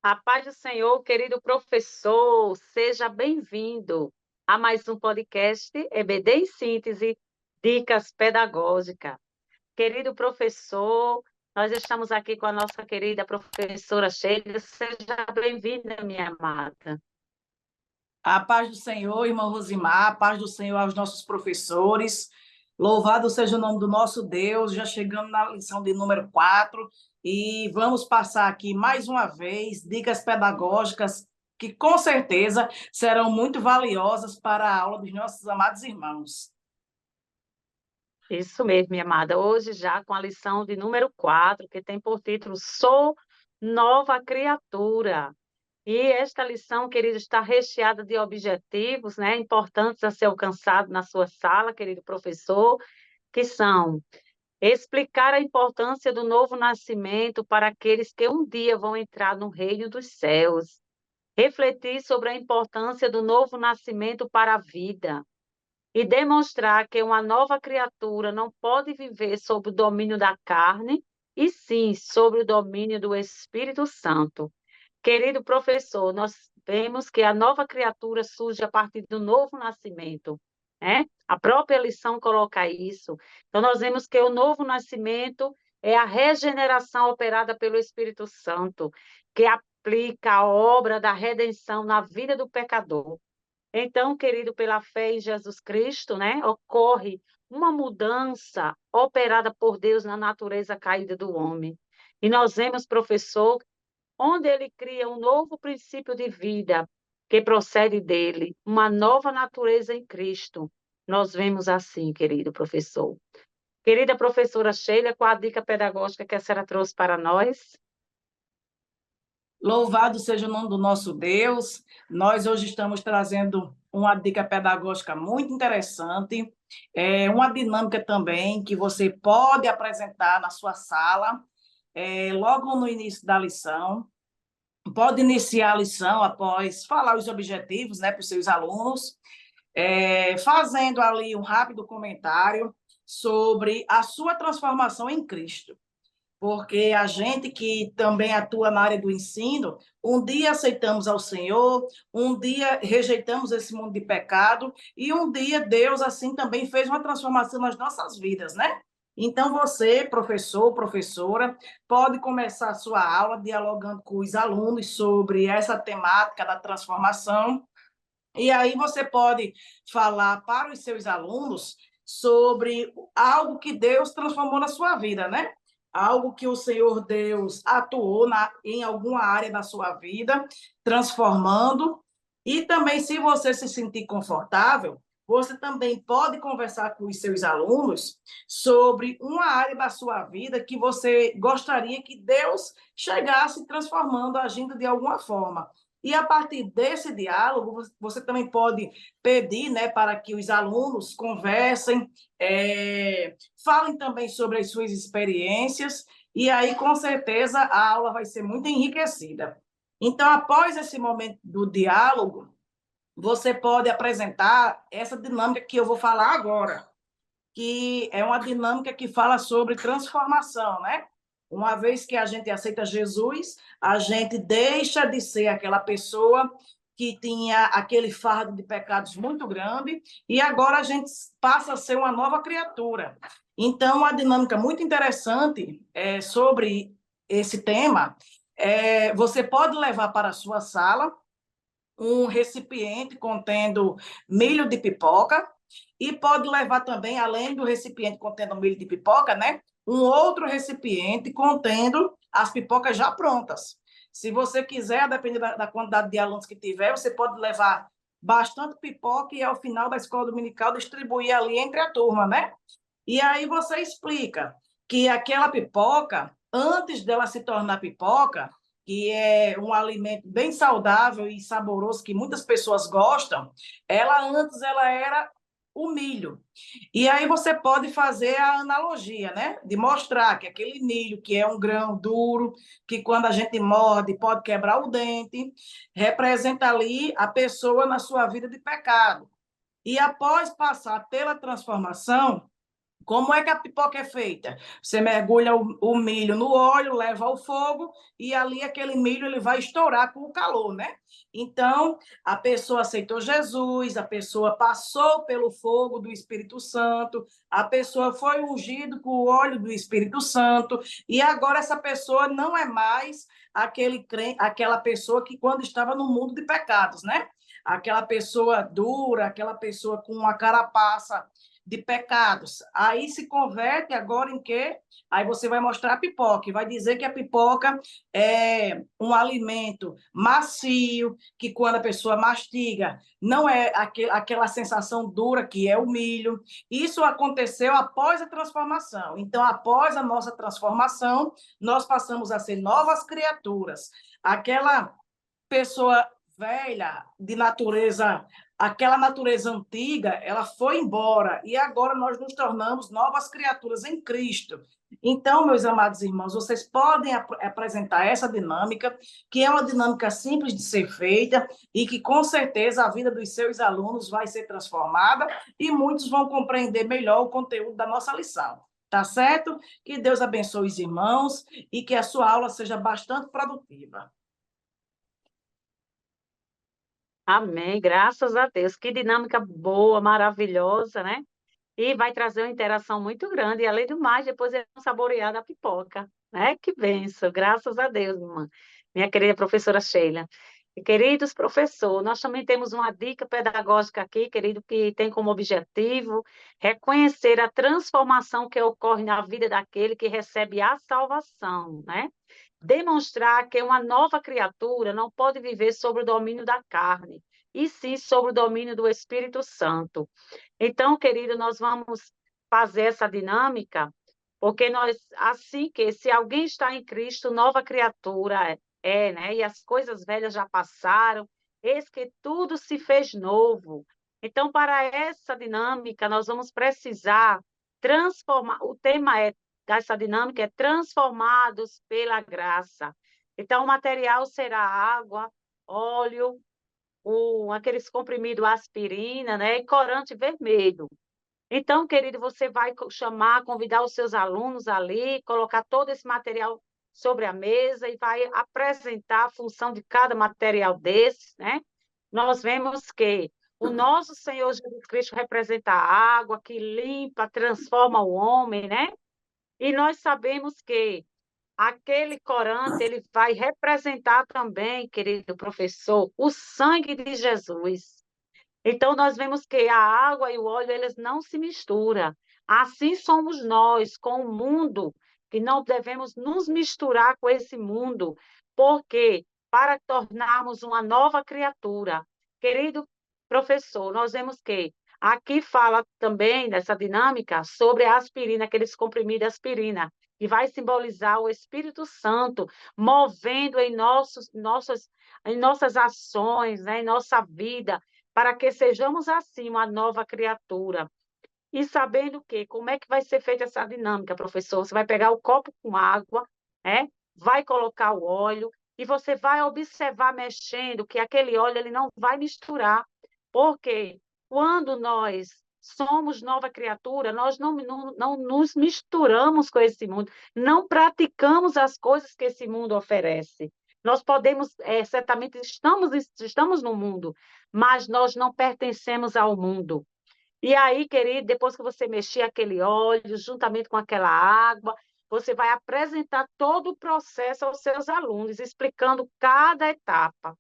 A paz do Senhor, querido professor, seja bem-vindo a mais um podcast EBD em Síntese, Dicas Pedagógicas. Querido professor, nós estamos aqui com a nossa querida professora Sheila. Seja bem-vinda, minha amada. A paz do Senhor, irmão Rosimar, a paz do Senhor aos nossos professores. Louvado seja o nome do nosso Deus. Já chegamos na lição de número 4 e vamos passar aqui mais uma vez dicas pedagógicas que com certeza serão muito valiosas para a aula dos nossos amados irmãos. Isso mesmo, minha amada. Hoje já com a lição de número 4, que tem por título Sou Nova Criatura. E esta lição, querido, está recheada de objetivos, né, importantes a ser alcançados na sua sala, querido professor, que são explicar a importância do novo nascimento para aqueles que um dia vão entrar no reino dos céus, refletir sobre a importância do novo nascimento para a vida e demonstrar que uma nova criatura não pode viver sob o domínio da carne, e sim sobre o domínio do Espírito Santo. Querido professor, nós vemos que a nova criatura surge a partir do novo nascimento, né? A própria lição coloca isso. Então, nós vemos que o novo nascimento é a regeneração operada pelo Espírito Santo, que aplica a obra da redenção na vida do pecador. Então, querido, pela fé em Jesus Cristo, né, ocorre uma mudança operada por Deus na natureza caída do homem. E nós vemos, professor, onde ele cria um novo princípio de vida que procede dele, uma nova natureza em Cristo. Nós vemos assim, querido professor. Querida professora Sheila, qual a dica pedagógica que a senhora trouxe para nós? Louvado seja o nome do nosso Deus. Nós hoje estamos trazendo uma dica pedagógica muito interessante, uma dinâmica também que você pode apresentar na sua sala, logo no início da lição. Pode iniciar a lição após falar os objetivos, né, para os seus alunos, fazendo ali um rápido comentário sobre a sua transformação em Cristo, porque a gente que também atua na área do ensino, um dia aceitamos ao Senhor, um dia rejeitamos esse mundo de pecado, e um dia Deus, assim, também fez uma transformação nas nossas vidas, né? Então, você, professor, professora, pode começar a sua aula dialogando com os alunos sobre essa temática da transformação, e aí você pode falar para os seus alunos sobre algo que Deus transformou na sua vida, né? Algo que o Senhor Deus atuou em alguma área da sua vida, transformando. E também, se você se sentir confortável, você também pode conversar com os seus alunos sobre uma área da sua vida que você gostaria que Deus chegasse transformando, agindo de alguma forma. E a partir desse diálogo, você também pode pedir, né, para que os alunos conversem, falem também sobre as suas experiências, e aí, com certeza, a aula vai ser muito enriquecida. Então, após esse momento do diálogo, você pode apresentar essa dinâmica que eu vou falar agora, que é uma dinâmica que fala sobre transformação, né? Uma vez que a gente aceita Jesus, a gente deixa de ser aquela pessoa que tinha aquele fardo de pecados muito grande e agora a gente passa a ser uma nova criatura. Então, uma dinâmica muito interessante sobre esse tema você pode levar para a sua sala um recipiente contendo milho de pipoca e pode levar também, além do recipiente contendo milho de pipoca, né, um outro recipiente contendo as pipocas já prontas. Se você quiser, dependendo da quantidade de alunos que tiver, você pode levar bastante pipoca e, ao final da escola dominical, distribuir ali entre a turma, né? E aí você explica que aquela pipoca, antes dela se tornar pipoca, que é um alimento bem saudável e saboroso que muitas pessoas gostam, ela era o milho. E aí você pode fazer a analogia, né? De mostrar que aquele milho, que é um grão duro, que quando a gente morde pode quebrar o dente, representa ali a pessoa na sua vida de pecado. E após passar pela transformação, Como é que a pipoca é feita? Você mergulha o milho no óleo, leva ao fogo e ali aquele milho ele vai estourar com o calor, né? Então, a pessoa aceitou Jesus, a pessoa passou pelo fogo do Espírito Santo, a pessoa foi ungido com o óleo do Espírito Santo e agora essa pessoa não é mais aquela pessoa que quando estava no mundo de pecados, né? Aquela pessoa dura, aquela pessoa com uma carapaça de pecados. Aí se converte agora em quê? Aí você vai mostrar a pipoca e vai dizer que a pipoca é um alimento macio, que quando a pessoa mastiga, não é aquela sensação dura que é o milho. Isso aconteceu após a transformação. Então, após a nossa transformação, nós passamos a ser novas criaturas. Aquela pessoa velha, de natureza, aquela natureza antiga, ela foi embora e agora nós nos tornamos novas criaturas em Cristo. Então, meus amados irmãos, vocês podem apresentar essa dinâmica, que é uma dinâmica simples de ser feita e que com certeza a vida dos seus alunos vai ser transformada e muitos vão compreender melhor o conteúdo da nossa lição. Tá certo? Que Deus abençoe os irmãos e que a sua aula seja bastante produtiva. Amém, graças a Deus. Que dinâmica boa, maravilhosa, né? E vai trazer uma interação muito grande. E, além do mais, depois é saborear da pipoca, né? Que benção, graças a Deus, minha querida professora Sheila. E, queridos professores, nós também temos uma dica pedagógica aqui, querido, que tem como objetivo reconhecer a transformação que ocorre na vida daquele que recebe a salvação, né? Demonstrar que uma nova criatura não pode viver sob o domínio da carne, e sim sob o domínio do Espírito Santo. Então, querido, nós vamos fazer essa dinâmica, porque nós, assim que, se alguém está em Cristo, nova criatura né? E as coisas velhas já passaram, eis que tudo se fez novo. Então, para essa dinâmica, nós vamos precisar transformar, o tema dessa dinâmica é transformados pela graça. Então, o material será água, óleo, aqueles comprimidos aspirina, né? E corante vermelho. Então, querido, você vai chamar, convidar os seus alunos ali, colocar todo esse material sobre a mesa e vai apresentar a função de cada material desses, né? Nós vemos que o nosso Senhor Jesus Cristo representa a água que limpa, transforma o homem, né? E nós sabemos que aquele corante, ele vai representar também, querido professor, o sangue de Jesus. Então, nós vemos que a água e o óleo, eles não se misturam. Assim somos nós com o mundo, que não devemos nos misturar com esse mundo, porque para tornarmos uma nova criatura. Querido professor, nós vemos que aqui fala também, nessa dinâmica, sobre a aspirina, aqueles comprimidos de aspirina, que vai simbolizar o Espírito Santo movendo em nossas ações, né, em nossa vida, para que sejamos assim uma nova criatura. E sabendo que, como é que vai ser feita essa dinâmica, professor? Você vai pegar o copo com água, né? Vai colocar o óleo e você vai observar mexendo que aquele óleo ele não vai misturar, porque quando nós somos nova criatura, nós não nos misturamos com esse mundo, não praticamos as coisas que esse mundo oferece. Nós podemos, certamente, estamos no mundo, mas nós não pertencemos ao mundo. E aí, querido, depois que você mexer aquele óleo, juntamente com aquela água, você vai apresentar todo o processo aos seus alunos, explicando cada etapa.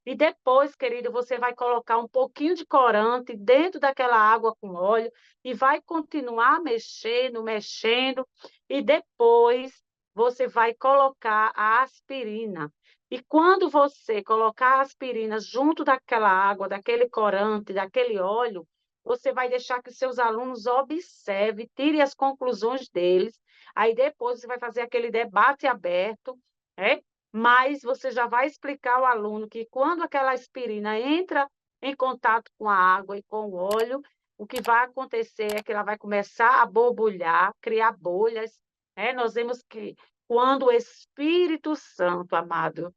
E depois, querido, você vai colocar um pouquinho de corante dentro daquela água com óleo e vai continuar mexendo, mexendo, e depois você vai colocar a aspirina. E quando você colocar a aspirina junto daquela água, daquele corante, daquele óleo, você vai deixar que seus alunos observem, tirem as conclusões deles, aí depois você vai fazer aquele debate aberto, né? Mas você já vai explicar ao aluno que quando aquela aspirina entra em contato com a água e com o óleo, o que vai acontecer é que ela vai começar a borbulhar, criar bolhas, né? Nós vemos que quando o Espírito Santo, amado,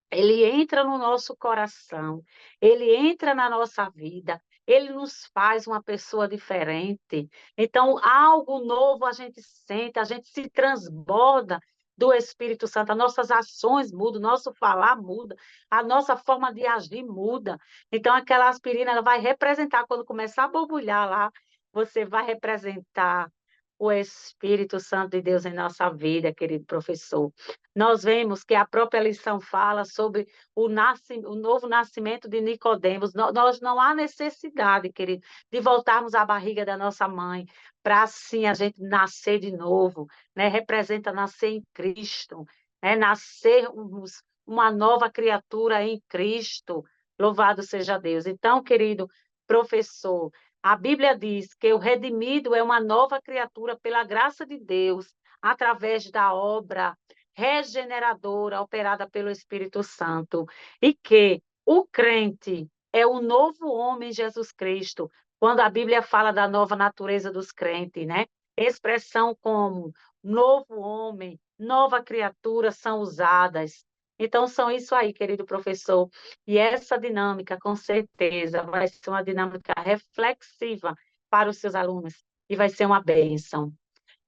ele entra no nosso coração, ele entra na nossa vida, ele nos faz uma pessoa diferente. Então, algo novo a gente sente, a gente se transborda do Espírito Santo, as nossas ações mudam, o nosso falar muda, a nossa forma de agir muda. Então, aquela aspirina ela vai representar, quando começar a borbulhar lá, você vai representar o Espírito Santo de Deus em nossa vida, querido professor. Nós vemos que a própria lição fala sobre o novo nascimento de Nicodemos. Nós não há necessidade, querido, de voltarmos à barriga da nossa mãe para assim a gente nascer de novo, né? Representa nascer em Cristo, né? Nascermos uma nova criatura em Cristo. Louvado seja Deus. Então, querido professor, a Bíblia diz que o redimido é uma nova criatura pela graça de Deus, através da obra regeneradora operada pelo Espírito Santo, e que o crente é o novo homem em Jesus Cristo, quando a Bíblia fala da nova natureza dos crentes, né? Expressão como novo homem, nova criatura são usadas. Então, são isso aí, querido professor. E essa dinâmica, com certeza, vai ser uma dinâmica reflexiva para os seus alunos e vai ser uma bênção.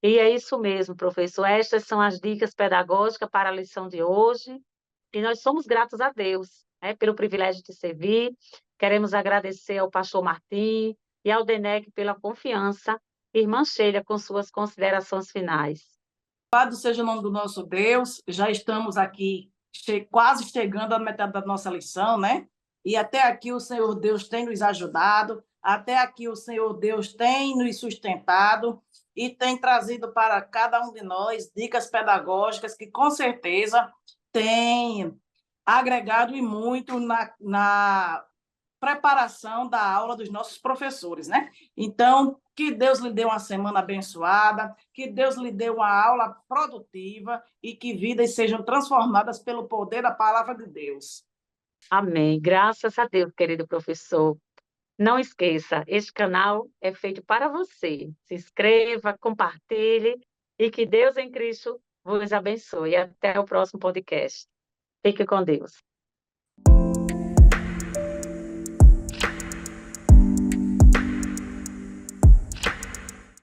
E é isso mesmo, professor. Estas são as dicas pedagógicas para a lição de hoje. E nós somos gratos a Deus, né, pelo privilégio de servir. Queremos agradecer ao pastor Martim e ao DENEC pela confiança. Irmã Sheila, com suas considerações finais. Louvado seja o nome do nosso Deus. Já estamos aqui quase chegando à metade da nossa lição, né? E até aqui o Senhor Deus tem nos ajudado, até aqui o Senhor Deus tem nos sustentado e tem trazido para cada um de nós dicas pedagógicas que com certeza têm agregado e muito na preparação da aula dos nossos professores, né? Então, que Deus lhe dê uma semana abençoada, que Deus lhe dê uma aula produtiva e que vidas sejam transformadas pelo poder da palavra de Deus. Amém. Graças a Deus, querido professor. Não esqueça, este canal é feito para você. Se inscreva, compartilhe e que Deus em Cristo vos abençoe. Até o próximo podcast. Fique com Deus.